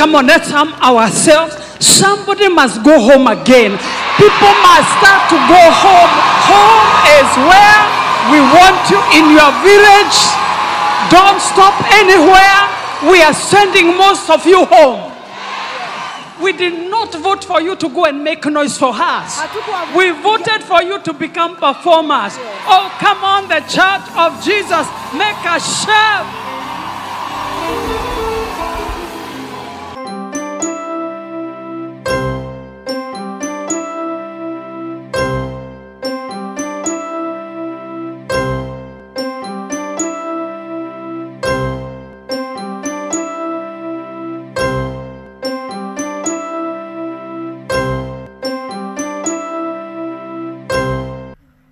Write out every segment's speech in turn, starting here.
Come on, let's arm ourselves. Somebody must go home again. People must start to go home. Home is where we want you, in your village. Don't stop anywhere. We are sending most of you home. We did not vote for you to go and make noise for us. We voted for you to become performers. Oh, come on, the Church of Jesus, make a shout.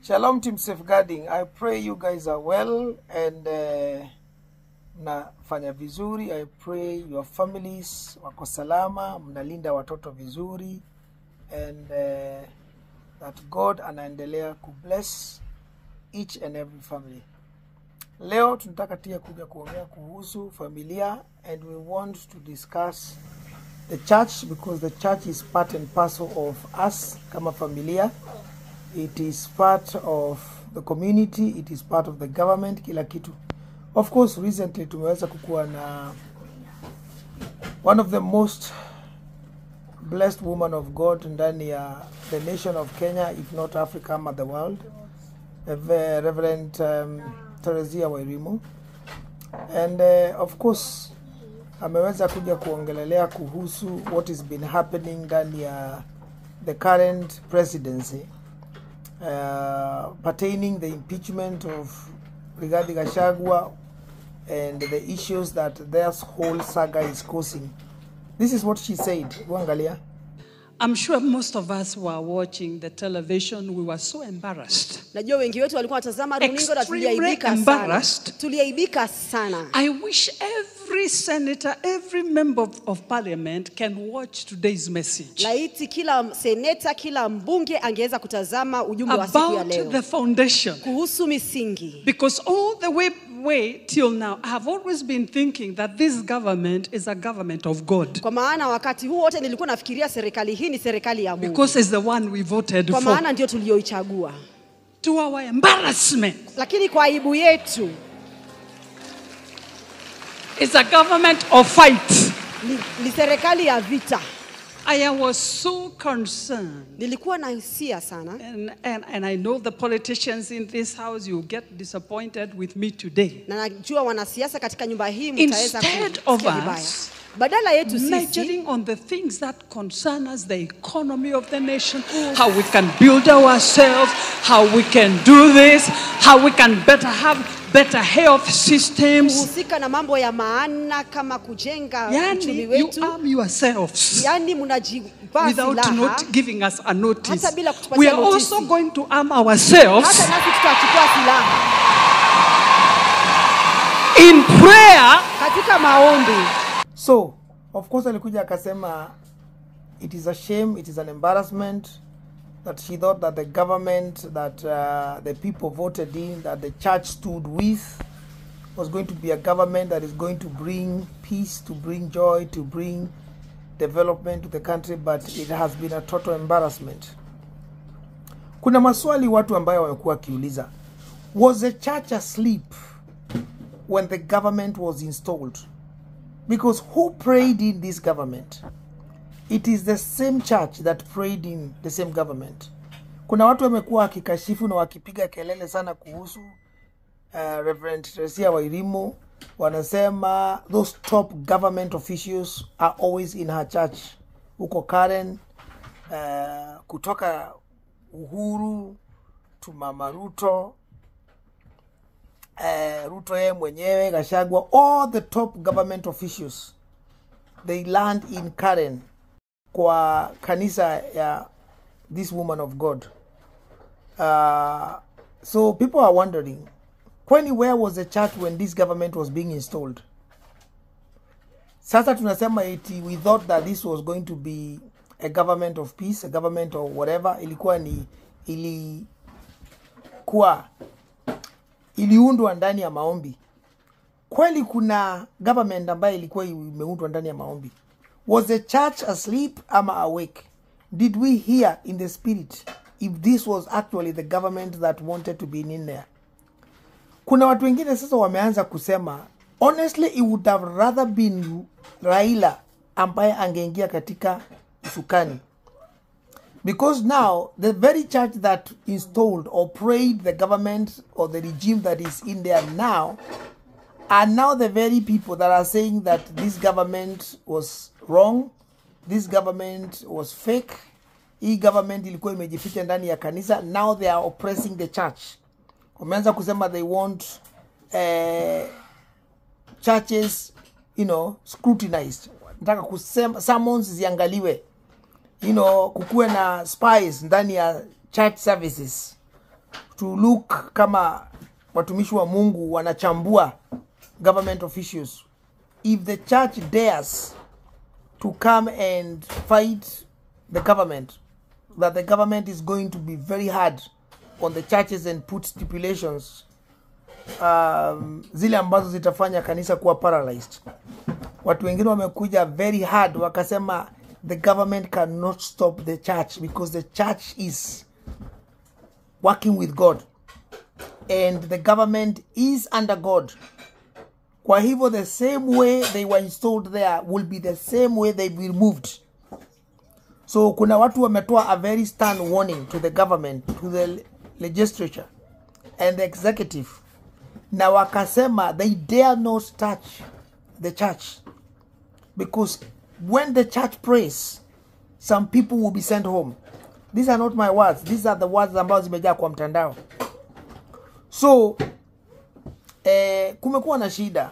Shalom Team Safeguarding. I pray you guys are well and mnafanya vizuri. I pray your families wako salama, mnalinda watoto vizuri, and that God anaendelea kubless each and every family. Leo tunataka tia kuja kuongea kuhusu familia, and we want to discuss the church, because the church is part and parcel of us kama familia. It is part of the community, it is part of the government, kila kitu. Of course, recently tumeweza kukua na one of the most blessed women of God ndani ya the nation of Kenya, if not Africa, but the world, Reverend Teresia Wairimu. And of course, ameweza kuja kuongelelea kuhusu what has been happening ndani ya the current presidency, pertaining the impeachment of Rigathi Gachagua and the issues that this whole saga is causing. This is what she said. Uangalia. I'm sure most of us were watching the television. We were so embarrassed. Najua wengi wetu walikuwa watazama runinga na tuliaibika sana. I wish every senator, every member of parliament can watch today's message. Laiti kila seneta, kila mbunge angeweza kutazama ujumbe wa siku ya leo. About the foundation. Kuhusu misingi. Because all the way till now, I have always been thinking that this government is a government of God. Kwa maana wakati huu wote nilikuwa nafikiria serikali hii ni serikali ya Mungu. Because it's the one we voted for. Kwa maana ndio tulioichagua. To our embarrassment. Lakini kwa aibu yetu, it's a government of fight. Ni serikali ya vita. I was so concerned. Nilikuwa na hisia sana. And I know the politicians in this house, you get disappointed with me today. Na najua wanasiasa katika nyumba hii mtaweza Instead of us badala yetu sisi measuring on the things that concern us, the economy of the nation, how we can build ourselves, how we can do this, how we can have better health systems. Kuhusika na mambo ya maana kama kujenga uchumi wetu. You arm yourselves. Yani mnajipa without not giving us a notice. Hata bila kutupatia we are notice. Also going to arm ourselves. Hata nasi tutachukua silaha. In prayer. Katika maombi. So, of course, alikuja akasema it is a shame, it is an embarrassment that she thought that the government that the people voted in, that the church stood with, was going to be a government that is going to bring peace, to bring joy, to bring development to the country, but it has been a total embarrassment. Kuna maswali watu ambayo wamekuwa kiuliza. Was the church asleep when the government was installed? Because who prayed in this government? It is the same church that prayed in the same government. Kuna watu wamekuwa wakikashifu na wakipiga kelele sana kuhusu Reverend Teresia Wairimu. Wanasema those top government officials are always in her church. Uko Karen, kutoka Uhuru to Mama Ruto, Ruto ye mwenyewe, Gachagua, all the top government officials, they land in Karen kwa kanisa ya this woman of God. So people are wondering, where was the church when this government was being installed? Sasa tunasema eti we thought that this was going to be a government of peace, a government or whatever. Iliundwa ndani ya maombi. Kweli kuna government ambayo ilikuwa imeundwa ndani ya maombi. Was the church asleep ama awake? Did we hear in the spirit if this was actually the government that wanted to be in there? Kuna watu wengine sasa wameanza kusema, honestly it would have rather been Raila ambaye angeingia katika usukani. Because now the very church that installed or prayed the government or the regime that is in there now are now the very people that are saying that this government was wrong, this government was fake, hii government ilikuwa imejificha ndani ya kanisa. Now they are oppressing the church. Wameanza kusema they want churches, scrutinized. Nataka kusema summons ziangaliwe. Kukuwe na spies ndani ya church services to look kama watumishi wa Mungu wanachambua government officials. If the church dares to come and fight the government, that the government is going to be very hard on the churches and put stipulations zile ambazo zitafanya kanisa kuwa paralyzed. Watu wengine wamekuja very hard wakasema the government cannot stop the church because the church is working with God and the government is under God. Kwa hivyo the same way they were installed there will be the same way they will be removed. So kuna watu wametoa a very stern warning to the government, to the legislature and the executive. Na wakasema they dare not touch the church because when the church prays, some people will be sent home. These are not my words. These are the words ambazo zimejaa kwa mtandao. So kumekuwa na shida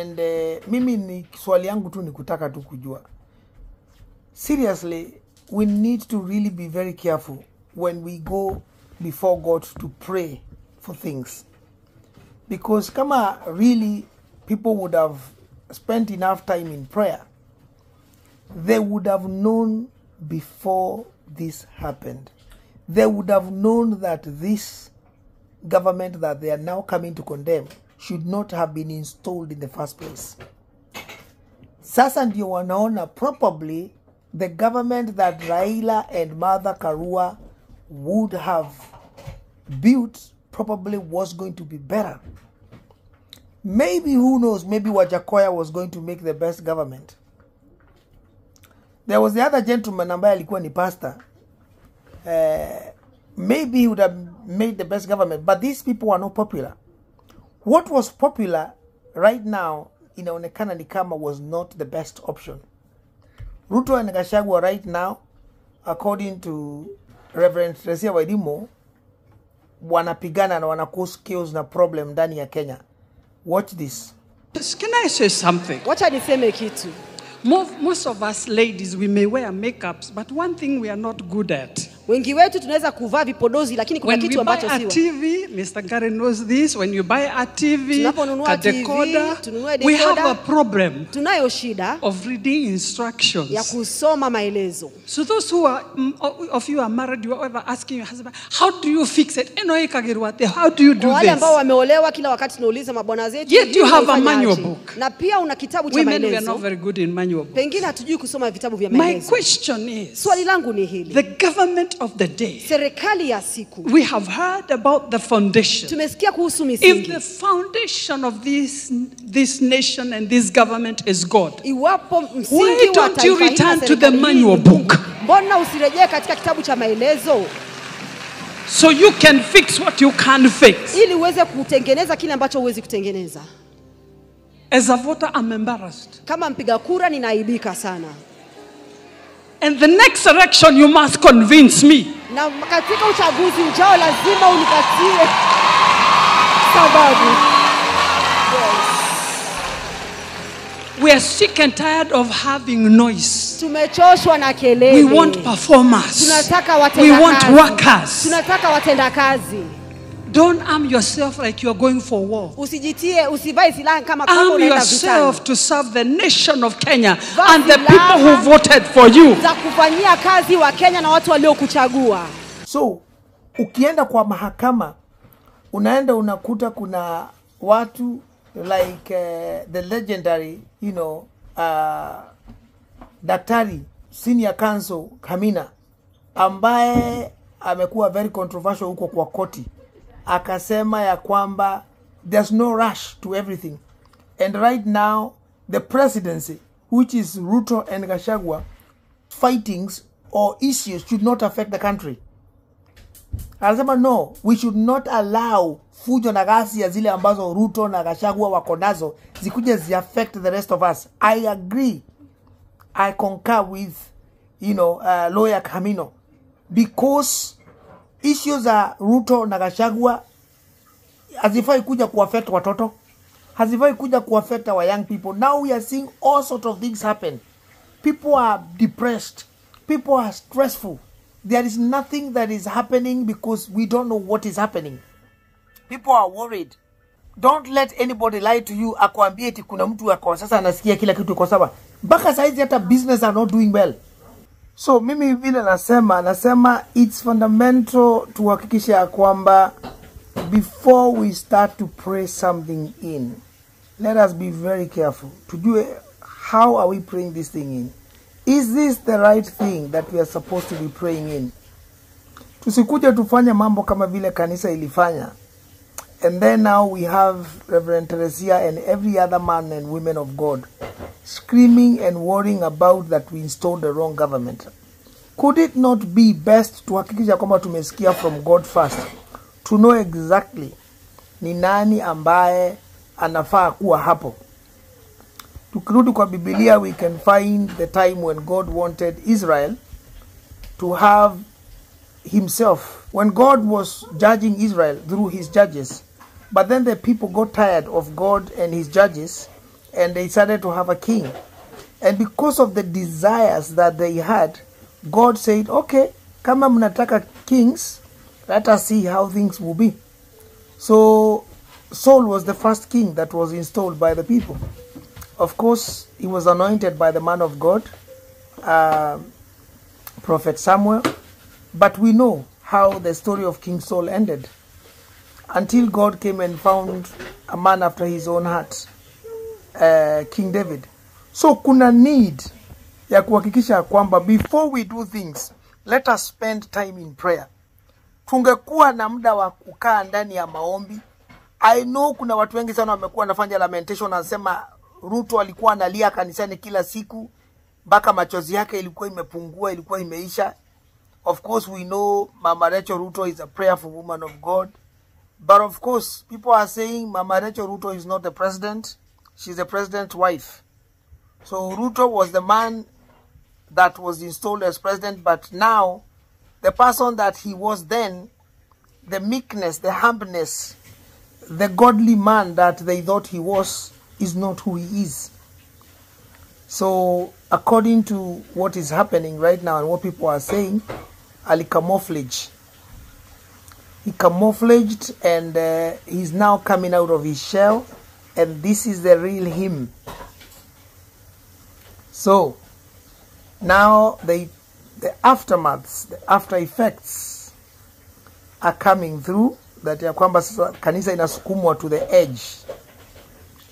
and mimi ni swali yangu tu ni kutaka tu kujua. Seriously, we need to really be very careful when we go before God to pray for things. Because kama really people would have spent enough time in prayer, they would have known before this happened. They would have known that this government that they are now coming to condemn should not have been installed in the first place. Sasa ndio wanaona probably the government that Raila and Martha Karua would have built probably was going to be better. Maybe, who knows, maybe Wajakoya was going to make the best government. There was the other gentleman ambaye alikuwa ni pastor. Maybe he would have made the best government, but these people were not popular. What was popular right now inaonekana ni kama was not the best option. Ruto and Gachagua right now, according to Reverend Teresia Wairimu, wanapigana na wana cause chaos na problem ndani ya Kenya. Watch this. Can I say something? Wacha niseme kitu. Most of us ladies, we may wear makeups, but one thing we are not good at. Wengi wetu tunaweza kuvaa vipodozi lakini kuna When kitu we buy ambacho a siwa. TV, Mr. Gary knows this, when you buy a TV, Tunaponunua a TV, decoder, tununue we have decoder. a problem Tunayo shida of reading ya instructions. kusoma maelezo. So those who are, of you are married, you are ever asking your husband, how do you fix it? How do you do Kwa wale ambao this? wameolewa kila wakati tunauliza mabwana zetu. Yet you have a unaifanya manual aje? book. Na pia una kitabu cha Women, we are maelezo. not very good in manual books. Pengine hatujui kusoma vitabu vya My maelezo. question is, Swali langu ni hili. the government of the day, Serikali ya siku. we have heard about the foundation. Tumesikia kuhusu If misingi. the foundation of this nation and this government is God, Iwapo why msingi wa don't you taifa hili na return to the serikali hii manual ni Mungu? book Mbona usirejee katika kitabu cha maelezo so you can fix what you can't fix? ili uweze kutengeneza kile ambacho huwezi kutengeneza? As a voter, I'm embarrassed. Kama mpiga kura ninaaibika sana. And the next election, you must convince me. Na katika uchaguzi ujao lazima unipatie sababu. We are sick and tired of having noise. Tumechoshwa na kelele. We want performers. Tunataka We watenda want kazi. workers. Tunataka watenda kazi. Don't arm yourself like you are going for war. Usivae silaha kama Arm unaenda yourself vitani. to serve the nation of Kenya Vaa and the people silaha who voted for you. za kufanyia kazi wa Kenya na watu waliokuchagua. So, ukienda kwa mahakama, unaenda unakuta kuna watu like the legendary, Daktari Senior Counsel Kamina ambaye amekuwa very controversial huko kwa koti, akasema ya kwamba there's no rush to everything, and right now the presidency, which is Ruto and Gachagua, fightings or issues should not affect the country. Anasema no, we should not allow fujo na ghasia zile ambazo Ruto na Gachagua wako nazo zikuje zi affect the rest of us. I agree, I concur with lawyer Kamino, because issues za Ruto na Gachagua hazifai kuja kuaffect watoto, hazifai kuja kuaffect our young people. Now we are seeing all sorts of things happen. People are depressed, people are stressful. There is nothing that is happening because we don't know what is happening. People are worried. Don't let anybody lie to you akwambie eti kuna mtu ako sasa anasikia kila kitu iko sawa. Mpaka saizi hata business are not doing well. So mimi vile nasema it's fundamental tuhakikisha kwamba before we start to pray something in, let us be very careful. Tujue, how are we praying this thing in? Is this the right thing that we are supposed to be praying in? Tusikuje tufanye mambo kama vile kanisa ilifanya. And then now we have Reverend Teresia and every other man and women of God screaming and worrying about that we installed the wrong government. Could it not be best tuhakikisha kwamba tumesikia from God first, to know exactly ni nani ambaye anafaa kuwa hapo? Tukirudi kwa Biblia, we can find the time when God wanted Israel to have himself, when God was judging Israel through his judges, but then the people got tired of God and his judges and they decided to have a king. And because of the desires that they had, God said, okay, kama mnataka kings, let us see how things will be. So Saul was the first king that was installed by the people. Of course, he was anointed by the man of God, Prophet Samuel. But we know how the story of King Saul ended, until God came and found a man after his own heart, King David. So kuna need ya kuhakikisha kwamba before we do things, let us spend time in prayer. Tungekuwa na muda wa kukaa ndani ya maombi. I know kuna watu wengi sana wamekuwa wanafanya lamentation, wanasema Ruto alikuwa analia kanisani kila siku mpaka machozi yake ilikuwa imepungua, ilikuwa imeisha. Of course, we know Mama Rachel Ruto is a prayerful woman of God. But of course, people are saying Mama Rachel Ruto is not the president. She's the president's wife. So Ruto was the man that was installed as president. But now, the person that he was then, the meekness, the humbleness, the godly man that they thought he was, is not who he is. So, according to what is happening right now and what people are saying, Ali camouflage. He camouflaged and he's now coming out of his shell, and this is the real him. So, now the aftermaths, the after effects are coming through, that ya kwamba kanisa inasukumwa to the edge,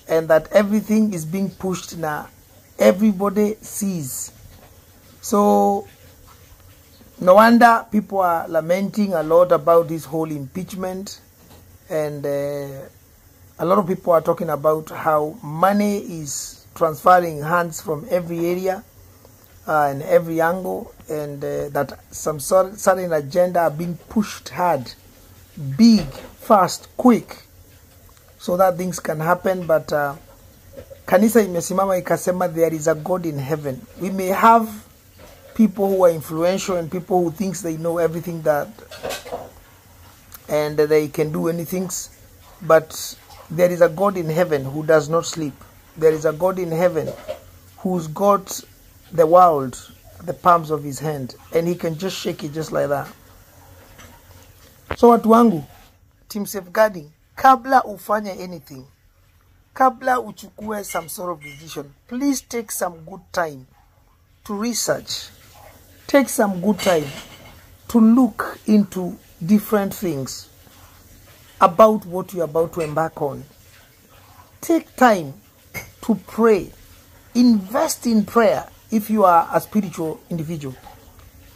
and that everything is being pushed now. Everybody sees. So, no wonder people are lamenting a lot about this whole impeachment, and a lot of people are talking about how money is transferring hands from every area and every angle, and that some certain agenda are being pushed hard, big, fast, quick, so that things can happen. But kanisa imesimama ikasema there is a God in heaven. We may have people who are influential and people who think they know everything and they can do anything, but there is a God in heaven who does not sleep. There is a God in heaven who's got the world at the palms of his hand, and he can just shake it just like that. So watu wangu, team safeguarding, kabla ufanye anything, kabla uchukue some sort of decision, please take some good time to research. Take some good time to look into different things about what you're about to embark on. Take time to pray. Invest in prayer. if you are a spiritual individual.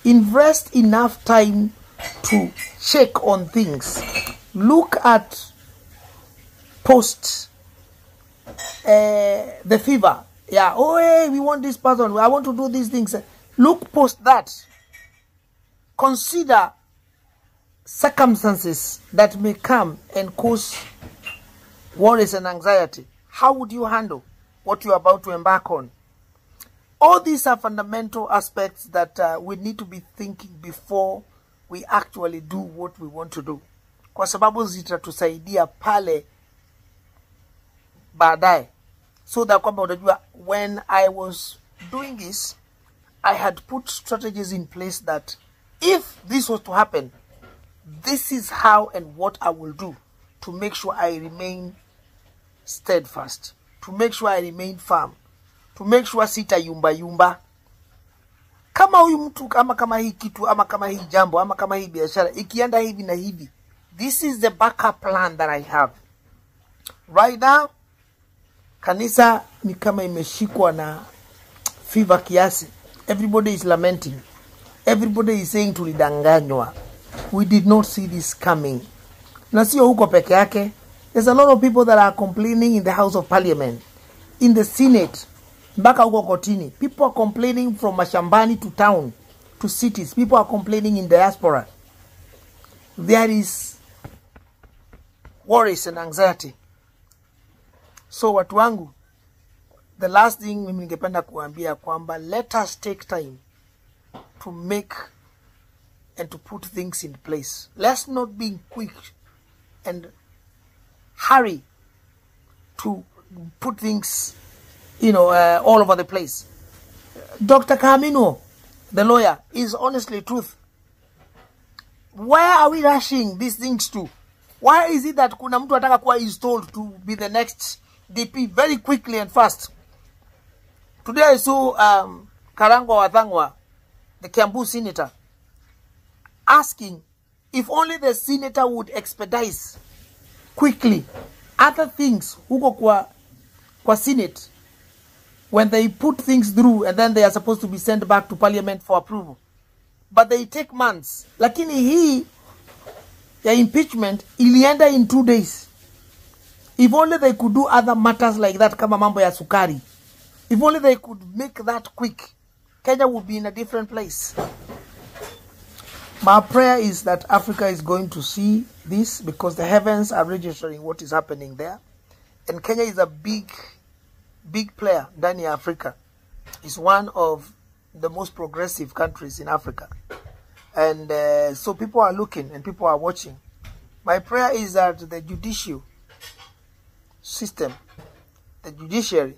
Invest enough time to check on things. Look at post the fever. Yeah, oh hey, we want this person, I want to do these things. Look post that. Consider circumstances that may come and cause worries and anxiety. How would you handle what you're about to embark on? All these are fundamental aspects that we need to be thinking before we actually do what we want to do. Kwa sababu zitatusaidia pale baadaye. So that kwamba unajua, when I was doing this, I had put strategies in place that if this was to happen, this is how and what I will do to make sure I remain steadfast, to make sure I remain firm, to make sure sita yumba yumba. Kama huyu mtu, kama hii kitu, ama kama hii jambo, ama kama hii biashara ikienda hivi na hivi, this is the backup plan that I have. Right now, kanisa ni kama imeshikwa na fever kiasi. Everybody is lamenting. Everybody is saying tulidanganywa. We did not see this coming. Na sio huko peke yake. There's a lot of people that are complaining in the House of Parliament, in the Senate, mpaka huko kotini. People are complaining from mashambani to town, to cities. People are complaining in diaspora. There is worries and anxiety. So watu wangu, the last thing mimi ningependa kuambia kwamba let us take time to make and to put things in place. Let's not be quick and hurry to put things, all over the place. Dr. Kamino, the lawyer, is honestly truth. Where are we rushing these things to? Why is it that kuna mtu ataka kuwa installed to be the next DP very quickly and fast? Today I saw Karangwa Wathangwa, the Kiambu senator, asking if only the senator would expedite quickly other things huko kwa Senate when they put things through and then they are supposed to be sent back to Parliament for approval. But they take months. Lakini hii ya impeachment ilienda in 2 days. If only they could do other matters like that, kama mambo ya sukari. If only they could make that quick, Kenya would be in a different place. My prayer is that Africa is going to see this, because the heavens are registering what is happening there. And Kenya is a big player ndani ya Africa. It's one of the most progressive countries in Africa. And so people are looking and people are watching. My prayer is that the judicial system, the judiciary,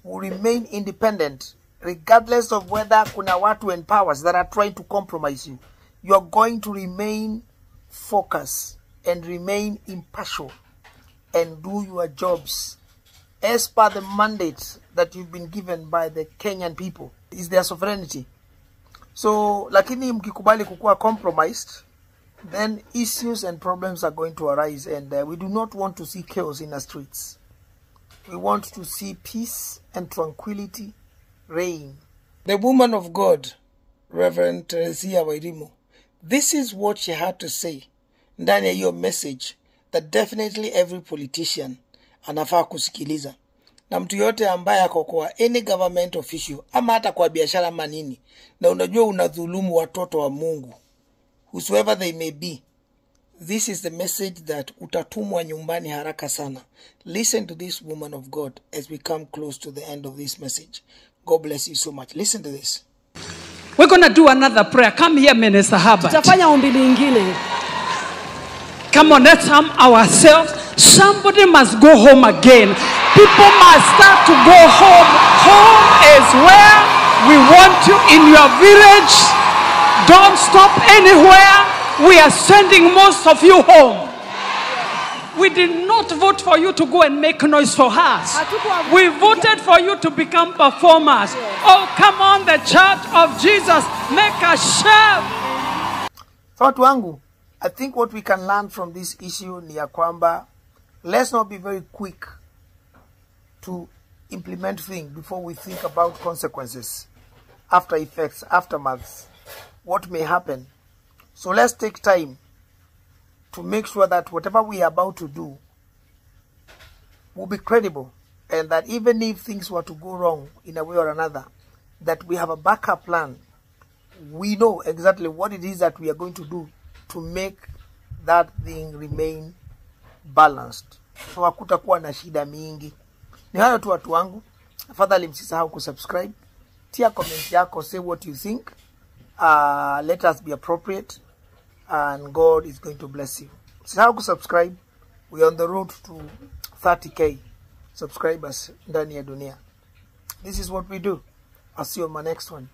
will remain independent regardless of whether kuna watu and powers that are trying to compromise you. You are going to remain focused and remain impartial and do your jobs as per the mandate that you've been given by the Kenyan people. Is their sovereignty. So, lakini mkikubali kukua compromised, then issues and problems are going to arise, and we do not want to see chaos in the streets. We want to see peace and tranquility reign. The woman of God, Reverend Teresia Wairimu, this is what she had to say ndani ya hiyo message that definitely every politician anafaa kusikiliza. Na mtu yote ambaye ako kwa any government official ama hata kwa biashara manini, na unajua unadhulumu watoto wa Mungu, whosoever they may be, this is the message that utatumwa nyumbani haraka sana. Listen to this woman of God as we come close to the end of this message. God bless you so much. Listen to this. We're going to do another prayer. Come here, Minister Herbert. Tutafanya ombi lingine. Come on, let's arm ourselves. Somebody must go home again. People must start to go home. Home is where we want you, in your village. Don't stop anywhere. We are sending most of you home. We did not vote for you to go and make noise for us. We voted for you to become performers. Oh, come on, the Church of Jesus, make a shout. Watu wangu, I think what we can learn from this issue ni ya kwamba, let's not be very quick to implement things before we think about consequences. after effects, aftermaths, what may happen. So let's take time to make sure that whatever we are about to do will be credible, and that even if things were to go wrong in a way or another, that we have a backup plan. We know exactly what it is that we are going to do to make that thing remain balanced. So hakutakuwa na shida mingi. Ni hayo tu watu wangu. Afadhali msisahau kusubscribe. Tia comment yako, say what you think. Let us be appropriate, and God is going to bless you. Msisahau kusubscribe. We are on the road to 30k subscribers ndani ya dunia. This is what we do. I'll see you on my next one.